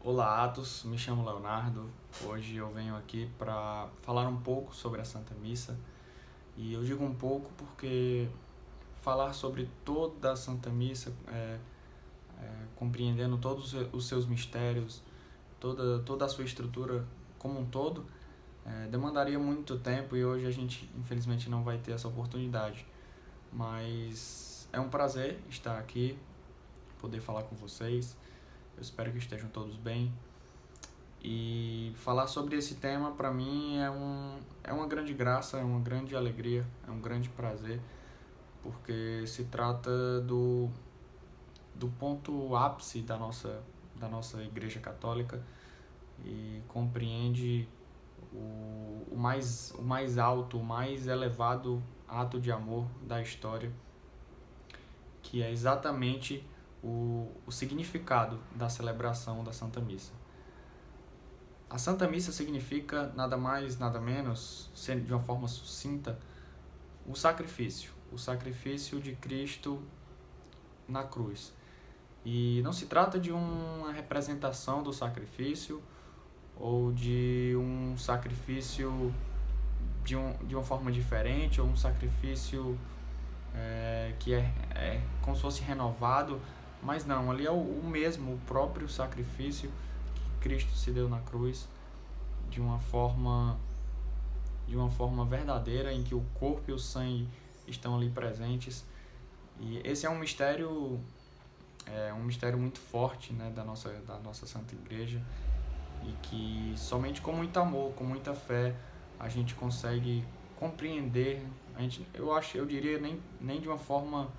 Olá, Atos, me chamo Leonardo. Hoje eu venho aqui para falar um pouco sobre a Santa Missa. E eu digo um pouco porque falar sobre toda a Santa Missa, compreendendo todos os seus mistérios, toda a sua estrutura como um todo, demandaria muito tempo e hoje a gente infelizmente não vai ter essa oportunidade. Mas é um prazer estar aqui, poder falar com vocês. Eu espero que estejam todos bem. E falar sobre esse tema para mim é uma grande graça, é uma grande alegria, é um grande prazer, porque se trata do ponto ápice da nossa Igreja Católica e compreende o mais alto, o mais elevado ato de amor da história, que é exatamente o significado da celebração da Santa Missa. A Santa Missa significa nada mais, nada menos, sendo de uma forma sucinta, o sacrifício de Cristo na cruz. E não se trata de uma representação do sacrifício ou de um sacrifício de uma forma diferente, ou um sacrifício que é como se fosse renovado, mas não, ali é o mesmo, o próprio sacrifício que Cristo se deu na cruz de uma forma verdadeira, em que o corpo e o sangue estão ali presentes. E esse é um mistério muito forte, né, da nossa Santa Igreja, e que somente com muito amor, com muita fé, a gente consegue compreender. Eu diria, nem de uma forma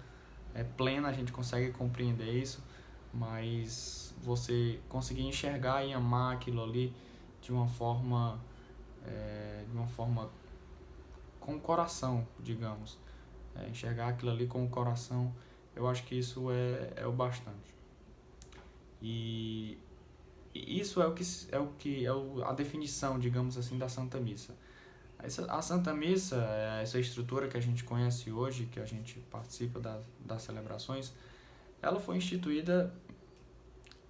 plena a gente consegue compreender isso, mas você conseguir enxergar e amar aquilo ali de uma forma com o coração, digamos. Enxergar aquilo ali com o coração, eu acho que isso é o bastante. E isso a definição, digamos assim, da Santa Missa. A Santa Missa, essa estrutura que a gente conhece hoje, que a gente participa das celebrações, ela foi instituída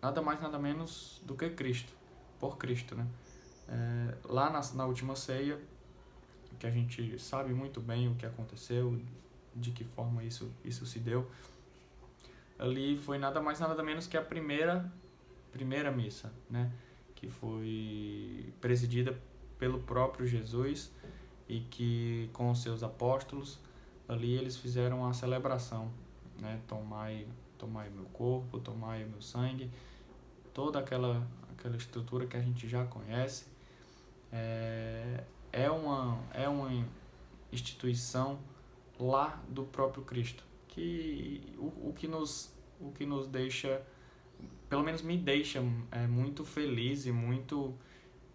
nada mais nada menos do que Cristo, por Cristo, né? Lá na última ceia, que a gente sabe muito bem o que aconteceu, de que forma isso se deu, ali foi nada mais nada menos que a primeira missa, né? Que foi presidida pelo próprio Jesus e que com os seus apóstolos ali eles fizeram a celebração, né? Tomai meu corpo, tomai meu sangue, toda aquela estrutura que a gente já conhece. É uma instituição lá do próprio Cristo, que o que nos deixa, pelo menos me deixa, muito feliz e muito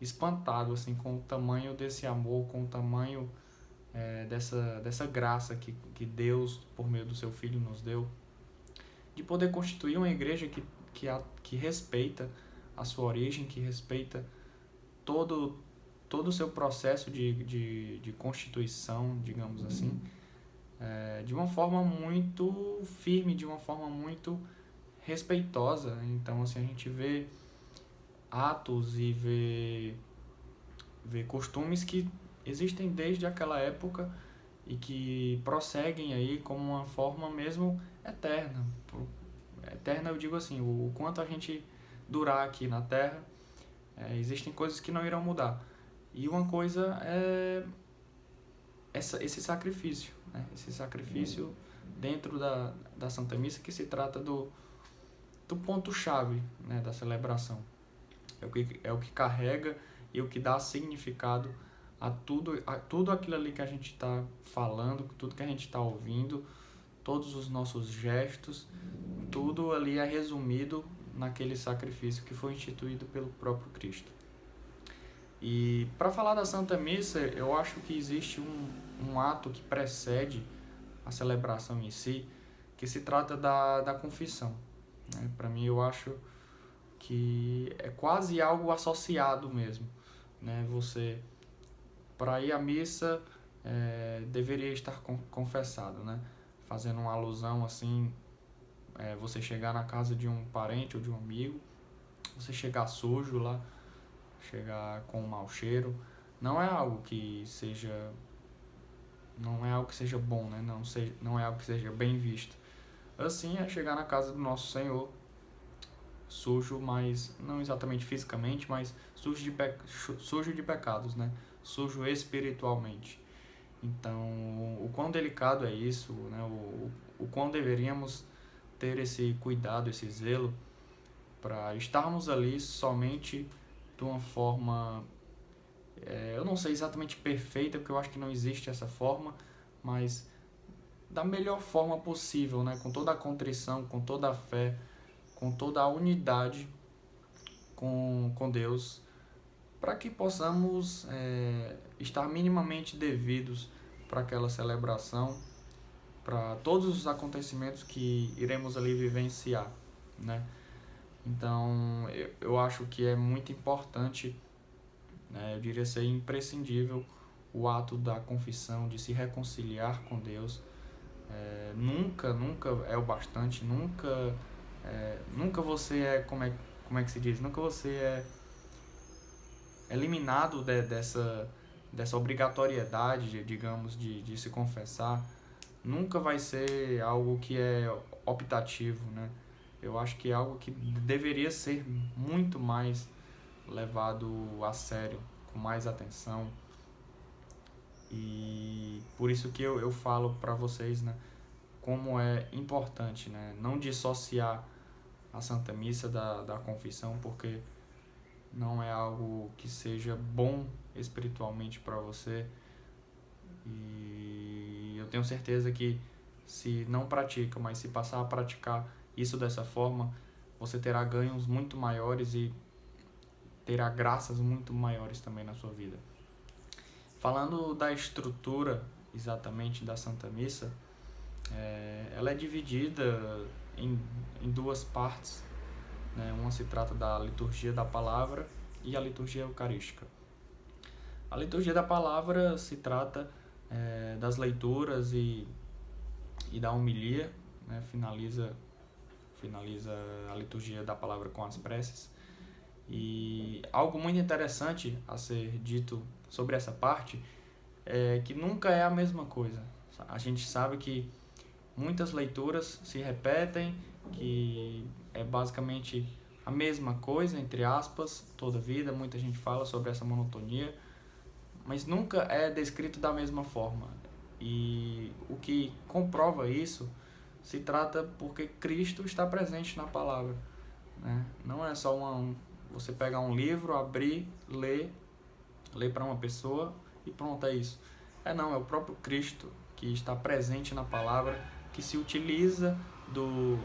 espantado assim, com o tamanho desse amor, com o tamanho dessa graça que Deus, por meio do seu Filho, nos deu, de poder constituir uma igreja que respeita a sua origem, que respeita todo o seu processo de constituição, digamos assim, de uma forma muito firme, de uma forma muito respeitosa. Então, assim, a gente vê atos e vê costumes que existem desde aquela época e que prosseguem aí como uma forma mesmo eterna. Eterna eu digo assim, o quanto a gente durar aqui na Terra, existem coisas que não irão mudar. E uma coisa é esse sacrifício, né? Esse sacrifício dentro da Santa Missa, que se trata do ponto-chave, né, da celebração. É o que carrega e o que dá significado a tudo aquilo ali que a gente está falando, tudo que a gente está ouvindo, todos os nossos gestos, tudo ali é resumido naquele sacrifício que foi instituído pelo próprio Cristo. E para falar da Santa Missa, eu acho que existe um ato que precede a celebração em si, que se trata da confissão. Né? Para mim, eu acho que é quase algo associado mesmo. Né? Você, para ir à missa, deveria estar confessado, né? Fazendo uma alusão assim, você chegar na casa de um parente ou de um amigo, você chegar sujo lá, chegar com um mau cheiro, não é algo que seja bom, né? Não é algo que seja bem visto. Assim é chegar na casa do nosso Senhor sujo, mas não exatamente fisicamente, mas sujo de pecados, né? Sujo espiritualmente. Então, o quão delicado é isso, né? O quão deveríamos ter esse cuidado, esse zelo, para estarmos ali somente de uma forma, eu não sei exatamente perfeita, porque eu acho que não existe essa forma, mas da melhor forma possível, né? Com toda a contrição, com toda a fé, com toda a unidade com Deus, para que possamos estar minimamente devidos para aquela celebração, para todos os acontecimentos que iremos ali vivenciar, né? Então, eu acho que é muito importante, né, eu diria ser imprescindível, o ato da confissão, de se reconciliar com Deus. Nunca é o bastante, nunca você como é que se diz? Nunca você é eliminado dessa obrigatoriedade, digamos, de se confessar. Nunca vai ser algo que é optativo, né? Eu acho que é algo que deveria ser muito mais levado a sério, com mais atenção. E por isso que eu falo para vocês, né, como é importante, né, não dissociar a Santa Missa da confissão, porque não é algo que seja bom espiritualmente para você. E eu tenho certeza que se não pratica, mas se passar a praticar isso dessa forma, você terá ganhos muito maiores e terá graças muito maiores também na sua vida. Falando da estrutura exatamente da Santa Missa, ela é dividida em duas partes, né? Uma se trata da liturgia da palavra e a liturgia eucarística. A liturgia da palavra se trata das leituras e da homilia, né? Finaliza a liturgia da palavra com as preces. E algo muito interessante a ser dito sobre essa parte é que nunca é a mesma coisa. A gente sabe que muitas leituras se repetem, que é basicamente a mesma coisa, entre aspas, toda a vida. Muita gente fala sobre essa monotonia, mas nunca é descrito da mesma forma. E o que comprova isso se trata porque Cristo está presente na palavra, né? Não é só você pegar um livro, abrir, ler para uma pessoa e pronto, é isso. Não, é o próprio Cristo que está presente na palavra, que se utiliza do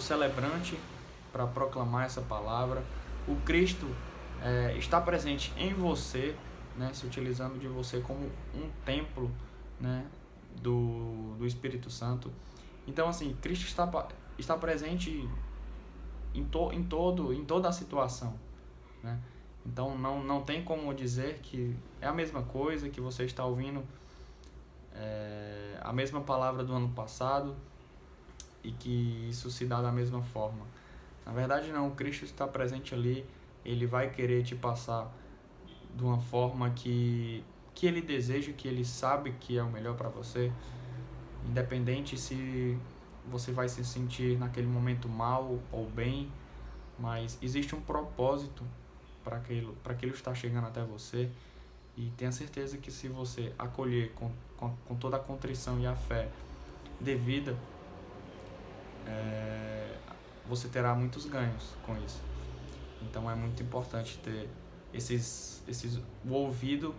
celebrante para proclamar essa palavra. O Cristo está presente em você, né, se utilizando de você como um templo, né, do Espírito Santo. Então, assim, Cristo está presente em toda a situação, né? Então, não tem como dizer que é a mesma coisa, que você está ouvindo a mesma palavra do ano passado e que isso se dá da mesma forma. Na verdade, não. O Cristo está presente ali, ele vai querer te passar de uma forma que ele deseja, que ele sabe que é o melhor para você, independente se você vai se sentir naquele momento mal ou bem, mas existe um propósito para aquilo estar chegando até você. E tenha certeza que se você acolher com toda a contrição e a fé devida, você terá muitos ganhos com isso. Então é muito importante ter o ouvido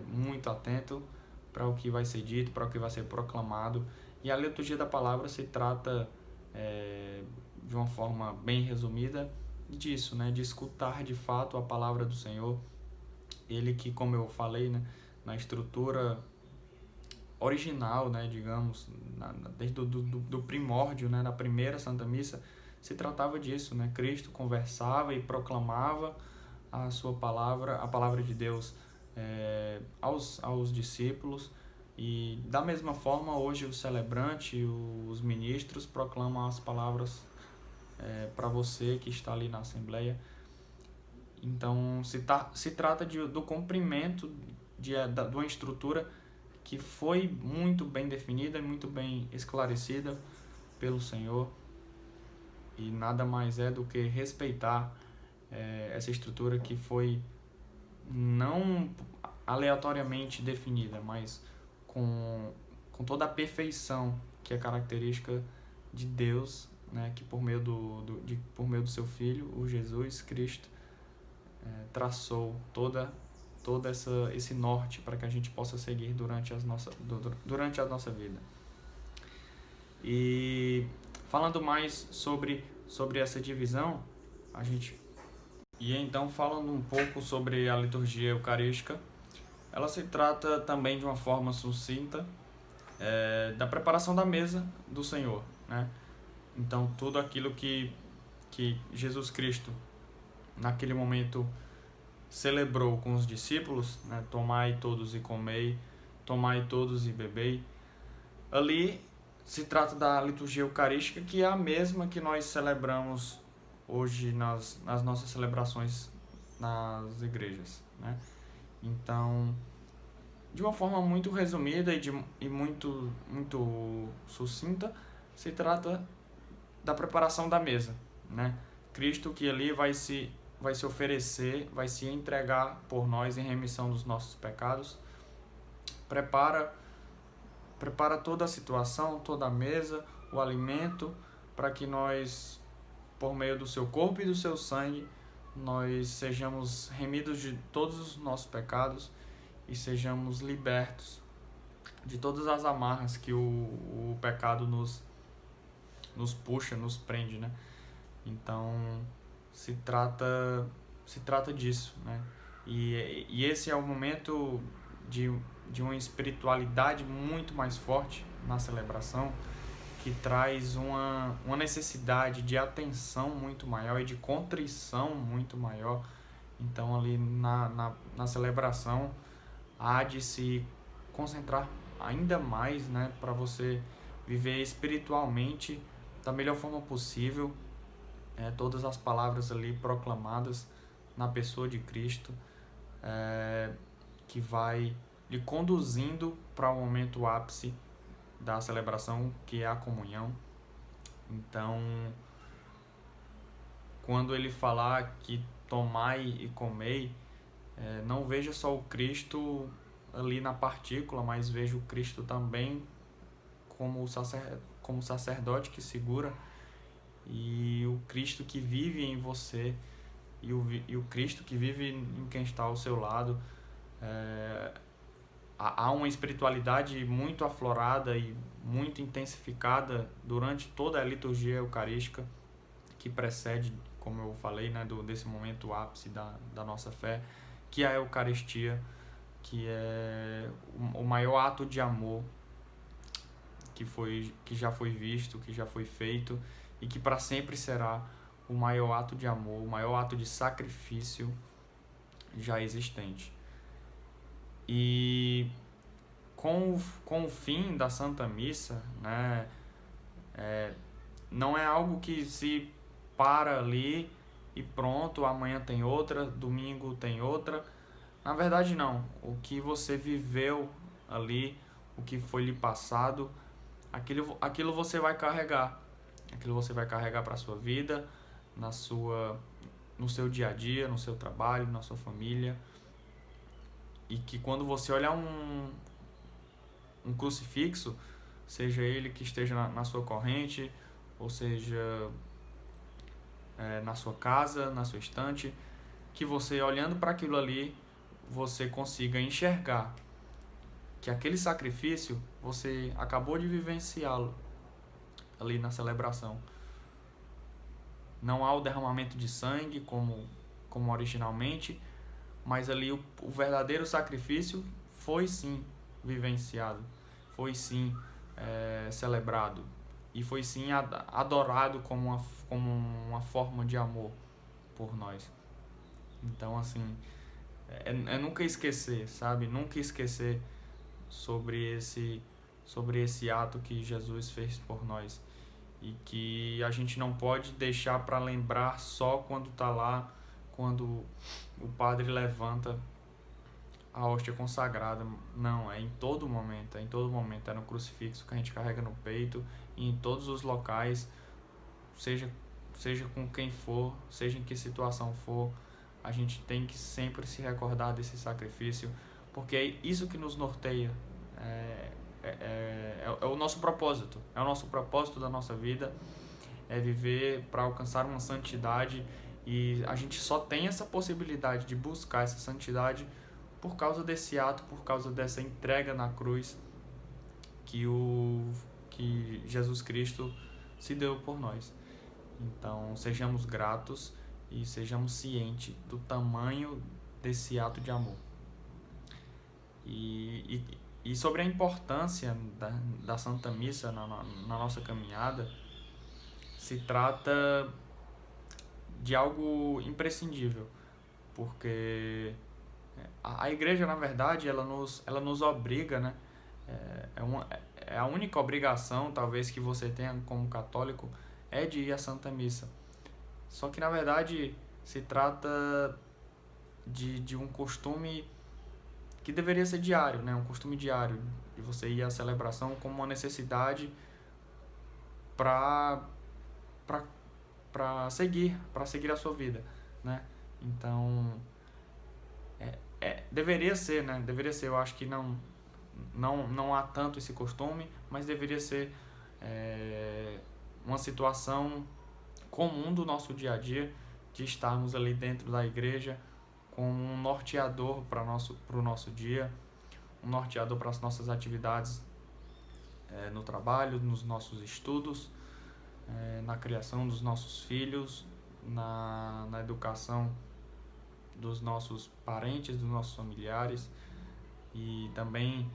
muito atento para o que vai ser dito, para o que vai ser proclamado. E a liturgia da palavra se trata, de uma forma bem resumida, disso, né? De escutar de fato a palavra do Senhor. Ele que, como eu falei, né, na estrutura original, né, digamos, desde do primórdio, né, na primeira Santa Missa, se tratava disso, né? Cristo conversava e proclamava a sua palavra, a palavra de Deus, aos discípulos. E da mesma forma, hoje o celebrante, os ministros proclamam as palavras para você que está ali na Assembleia. Então, se trata do cumprimento de uma estrutura que foi muito bem definida e muito bem esclarecida pelo Senhor, e nada mais é do que respeitar essa estrutura que foi não aleatoriamente definida, mas com toda a perfeição que é característica de Deus, né, que por meio do seu Filho, o Jesus Cristo, traçou todo esse norte para que a gente possa seguir durante a nossa vida. E falando mais sobre essa divisão, então falando um pouco sobre a liturgia eucarística, ela se trata também de uma forma sucinta da preparação da mesa do Senhor, né? Então tudo aquilo que Jesus Cristo naquele momento celebrou com os discípulos, né? Tomai todos e comei, tomai todos e bebei. Ali se trata da liturgia eucarística, que é a mesma que nós celebramos hoje nas nossas celebrações nas igrejas, né? Então, de uma forma muito resumida e muito sucinta, se trata da preparação da mesa, né? Cristo que ali vai se oferecer, vai se entregar por nós em remissão dos nossos pecados, prepara toda a situação, toda a mesa, o alimento, para que nós, por meio do seu corpo e do seu sangue, nós sejamos remidos de todos os nossos pecados e sejamos libertos de todas as amarras que o pecado nos puxa, nos prende, né? Então, se trata disso, né? E esse é o momento de uma espiritualidade muito mais forte na celebração, que traz uma necessidade de atenção muito maior e de contrição muito maior. Então, ali na celebração, há de se concentrar ainda mais, né, para você viver espiritualmente da melhor forma possível, todas as palavras ali proclamadas na pessoa de Cristo, que vai lhe conduzindo para o momento ápice da celebração, que é a comunhão. Então, quando ele falar que tomai e comei, não veja só o Cristo ali na partícula, mas veja o Cristo também como sacerdote que segura, e o Cristo que vive em você, e o Cristo que vive em quem está ao seu lado. Há uma espiritualidade muito aflorada e muito intensificada durante toda a liturgia eucarística que precede, como eu falei, né, desse momento ápice da nossa fé, que é a Eucaristia, que é o maior ato de amor que já foi visto, que já foi feito, e que para sempre será o maior ato de amor, o maior ato de sacrifício já existente. E com o fim da Santa Missa, né, não é algo que se para ali e pronto, amanhã tem outra, domingo tem outra. Na verdade não, o que você viveu ali, o que foi lhe passado, aquilo você vai carregar. Aquilo você vai carregar para a sua vida, no seu dia a dia, no seu trabalho, na sua família. E que quando você olhar um crucifixo, seja ele que esteja na sua corrente, ou seja na sua casa, na sua estante, que você, olhando para aquilo ali, você consiga enxergar que aquele sacrifício você acabou de vivenciá-lo ali na celebração. Não há o derramamento de sangue como originalmente, mas ali o verdadeiro sacrifício foi sim vivenciado, foi sim celebrado, e foi sim adorado como uma forma de amor por nós. Então, assim, é nunca esquecer, sabe? Nunca esquecer sobre esse ato que Jesus fez por nós. e que a gente não pode deixar para lembrar só quando está lá, quando o padre levanta a hóstia consagrada. Não, é em todo momento, é no crucifixo que a gente carrega no peito, e em todos os locais, seja com quem for, seja em que situação for, a gente tem que sempre se recordar desse sacrifício, porque é isso que nos norteia, é o nosso propósito, é o nosso propósito da nossa vida, é viver para alcançar uma santidade, e a gente só tem essa possibilidade de buscar essa santidade por causa desse ato, por causa dessa entrega na cruz que Jesus Cristo se deu por nós. Então, sejamos gratos e sejamos cientes do tamanho desse ato de amor. E sobre a importância da Santa Missa na nossa caminhada, se trata de algo imprescindível, porque a igreja, na verdade, ela nos obriga, né? É a única obrigação, talvez, que você tenha como católico, é de ir à Santa Missa. Só que, na verdade, se trata de um costume que deveria ser diário, né? Um costume diário, de você ir à celebração como uma necessidade para seguir a sua vida, né? Então, deveria ser, né? Deveria ser, eu acho que não há tanto esse costume, mas deveria ser uma situação comum do nosso dia a dia, de estarmos ali dentro da igreja como um norteador para o nosso dia, um norteador para as nossas atividades no trabalho, nos nossos estudos, na criação dos nossos filhos, na educação dos nossos parentes, dos nossos familiares, e também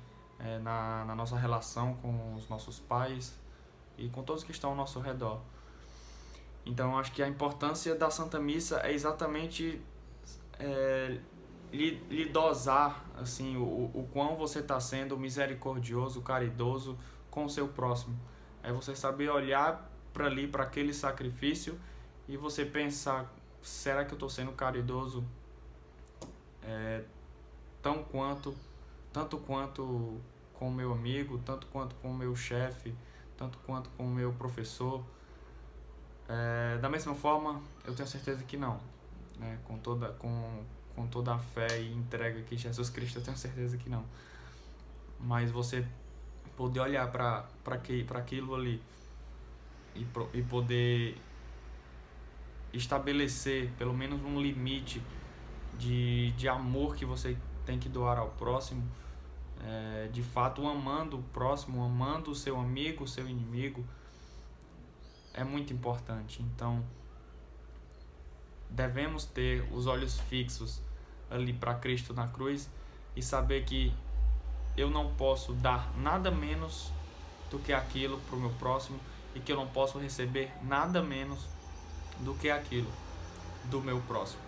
na nossa relação com os nossos pais e com todos que estão ao nosso redor. Então, acho que a importância da Santa Missa é exatamente lhe dosar assim, o quão você está sendo misericordioso, caridoso com o seu próximo. É você saber olhar para ali, para aquele sacrifício, e você pensar: será que eu estou sendo caridoso tanto quanto com o meu amigo, tanto quanto com o meu chefe, tanto quanto com o meu professor? Da mesma forma, eu tenho certeza que não, né? Com toda a fé e entrega que Jesus Cristo, eu tenho certeza que não. Mas você poder olhar para aquilo ali e poder estabelecer pelo menos um limite de amor que você tem que doar ao próximo, de fato amando o próximo, amando o seu amigo, o seu inimigo, é muito importante. Então, devemos ter os olhos fixos ali para Cristo na cruz e saber que eu não posso dar nada menos do que aquilo para o meu próximo, e que eu não posso receber nada menos do que aquilo do meu próximo.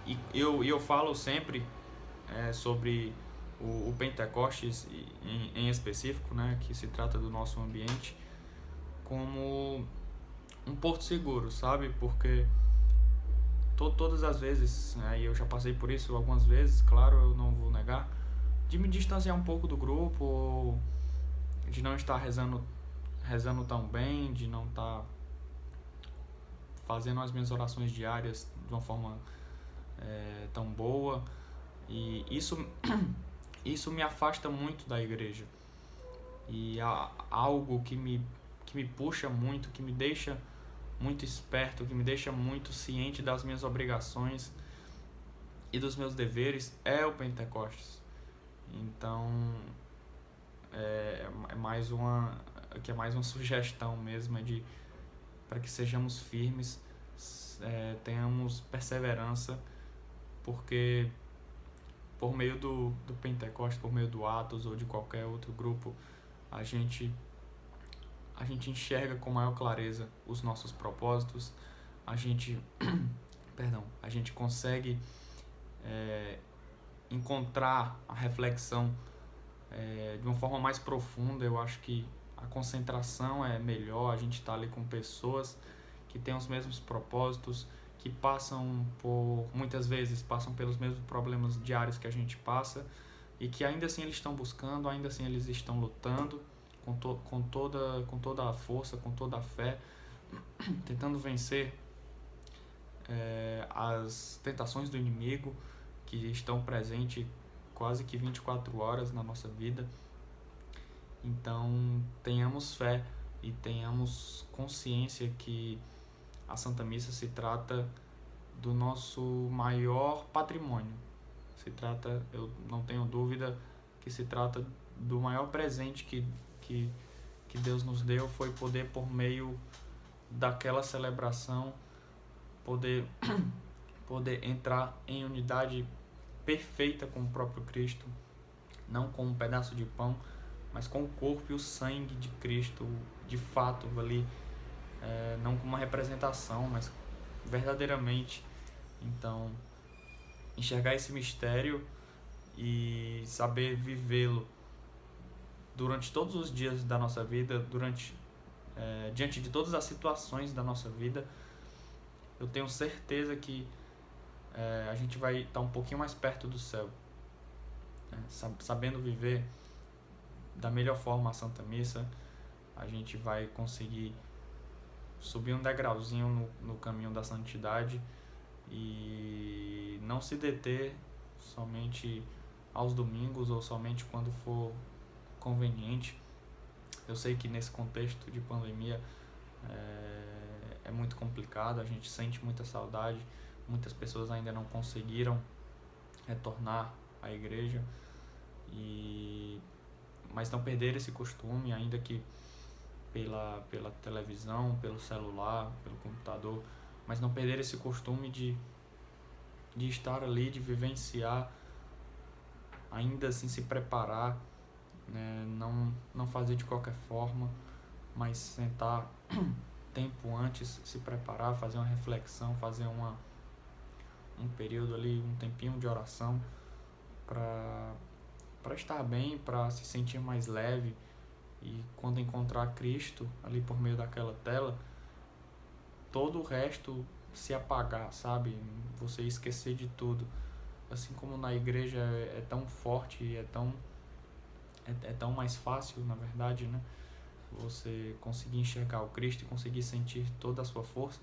E eu falo sempre sobre o Pentecostes em específico, né, que se trata do nosso ambiente, como um porto seguro, sabe? Porque todas as vezes, né, e eu já passei por isso algumas vezes, claro, eu não vou negar, de me distanciar um pouco do grupo, ou de não estar rezando tão bem, de não estar fazendo as minhas orações diárias de uma forma tão boa, e isso me afasta muito da igreja, e há algo que me puxa muito, que me deixa muito esperto, que me deixa muito ciente das minhas obrigações e dos meus deveres, é o Pentecostes. Então é mais uma sugestão mesmo, para que sejamos firmes, tenhamos perseverança, porque por meio do Pentecostes, por meio do Atos ou de qualquer outro grupo, a gente enxerga com maior clareza os nossos propósitos, a gente consegue encontrar a reflexão de uma forma mais profunda. Eu acho que a concentração é melhor, a gente está ali com pessoas que têm os mesmos propósitos, que muitas vezes passam pelos mesmos problemas diários que a gente passa, e que ainda assim eles estão buscando, ainda assim eles estão lutando com toda a força, com toda a fé, tentando vencer as tentações do inimigo que estão presentes quase que 24 horas na nossa vida. Então, tenhamos fé e tenhamos consciência que a Santa Missa se trata do nosso maior patrimônio. Eu não tenho dúvida que se trata do maior presente que Deus nos deu, foi poder, por meio daquela celebração, poder entrar em unidade perfeita com o próprio Cristo, não com um pedaço de pão, mas com o corpo e o sangue de Cristo, de fato ali, não com uma representação, mas verdadeiramente. Então, enxergar esse mistério e saber vivê-lo durante todos os dias da nossa vida, diante de todas as situações da nossa vida, eu tenho certeza que a gente vai estar um pouquinho mais perto do céu, sabendo viver da melhor forma a Santa Missa. A gente vai conseguir subir um degrauzinho no caminho da santidade e não se deter somente aos domingos ou somente quando for conveniente. Eu sei que nesse contexto de pandemia é muito complicado, a gente sente muita saudade, muitas pessoas ainda não conseguiram retornar à igreja, mas não perder esse costume, ainda que pela televisão, pelo celular, pelo computador, mas não perder esse costume de estar ali, de vivenciar, ainda assim se preparar, né? Não fazer de qualquer forma, mas sentar tempo antes, se preparar, fazer uma reflexão, fazer um período ali, um tempinho de oração para estar bem, para se sentir mais leve. E quando encontrar Cristo ali por meio daquela tela, todo o resto se apagar, sabe? Você esquecer de tudo. Assim como na igreja é tão forte e é tão mais fácil, na verdade, né? Você conseguir enxergar o Cristo e conseguir sentir toda a sua força,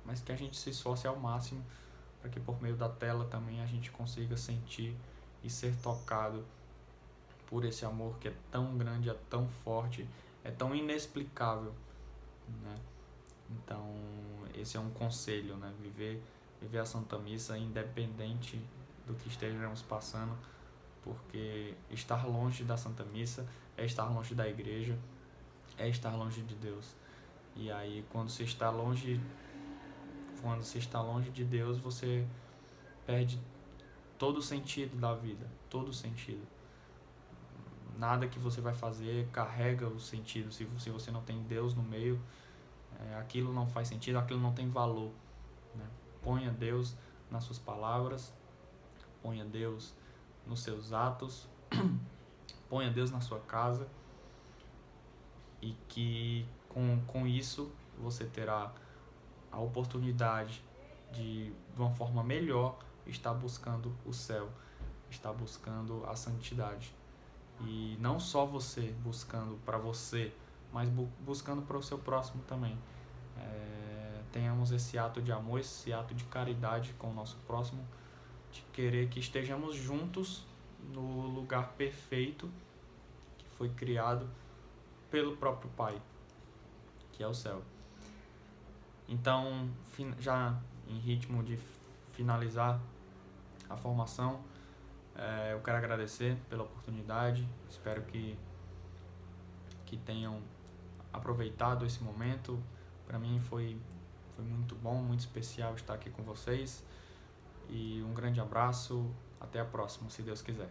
mas que a gente se esforce ao máximo para que por meio da tela também a gente consiga sentir e ser tocado por esse amor que é tão grande, é tão forte, é tão inexplicável, né? Então, esse é um conselho, né? Viver a Santa Missa independente do que estejamos passando, porque estar longe da Santa Missa é estar longe da igreja, é estar longe de Deus. E aí, quando se está longe de Deus, você perde todo o sentido da vida, todo o sentido. Nada que você vai fazer carrega o sentido. Se você não tem Deus no meio, aquilo não faz sentido, aquilo não tem valor, né? Ponha Deus nas suas palavras, ponha Deus nos seus atos, ponha Deus na sua casa, e que com isso você terá a oportunidade de uma forma melhor, estar buscando o céu, estar buscando a santidade. E não só você buscando para você, mas buscando para o seu próximo também. Tenhamos esse ato de amor, esse ato de caridade com o nosso próximo, de querer que estejamos juntos no lugar perfeito que foi criado pelo próprio Pai, que é o céu. Então, já em ritmo de finalizar a formação, eu quero agradecer pela oportunidade, espero que tenham aproveitado esse momento. Para mim foi muito bom, muito especial estar aqui com vocês, e um grande abraço, até a próxima, se Deus quiser.